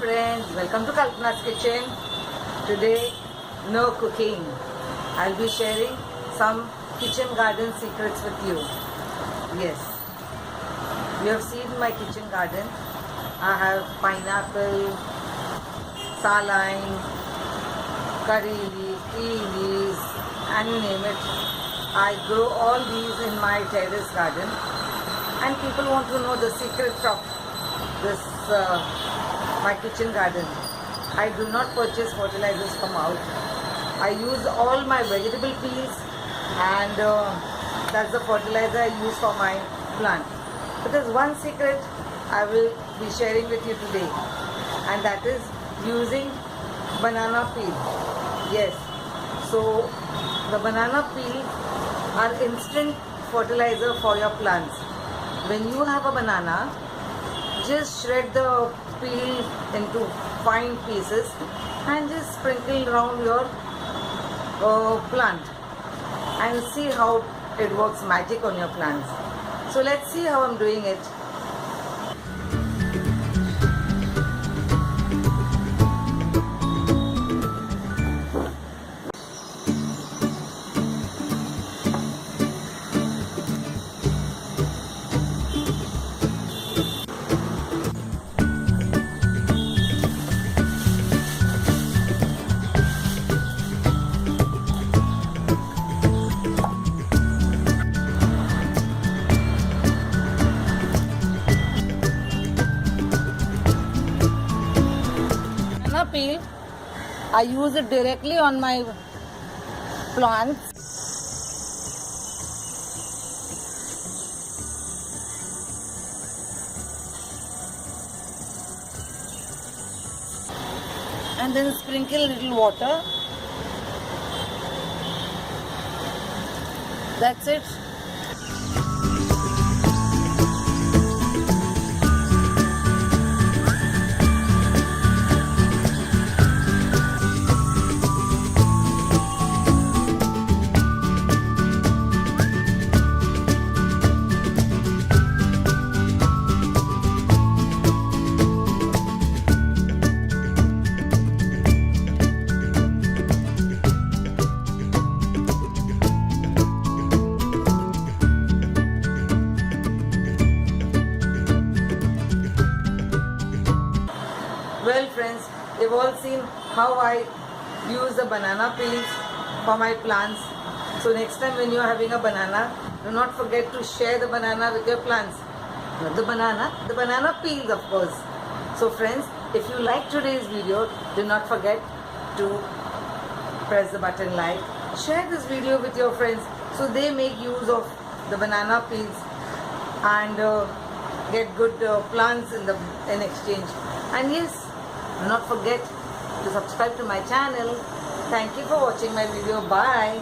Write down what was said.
friends, welcome to Kalpana's kitchen. Today, no cooking. I'll be sharing some kitchen garden secrets with you. Yes, you have seen my kitchen garden. I have pineapple, saline, curry leaf, tea leaves, and you name it. I grow all these in my terrace garden, and people want to know the secret of this my kitchen garden. I do not purchase fertilizers from out. I use all my vegetable peels, and that's the fertilizer I use for my plant. But there's one secret I will be sharing with you today, and that is using banana peel. Yes, so the banana peel are instant fertilizer for your plants. When you have a banana, just shred the peel into fine pieces and just sprinkle around your plant and see how it works magic on your plants. So let's see how I'm doing it. Peel, I use it directly on my plants. And then sprinkle a little water. That's it. Well friends, you've all seen how I use the banana peels for my plants. So next time when you are having a banana, do not forget to share the banana with your plants. Not the banana peels of course. So friends, if you like today's video, do not forget to press the button like. Share this video with your friends so they make use of the banana peels and get good plants in exchange. And yes, do not forget to subscribe to my channel. Thank you for watching my video. Bye.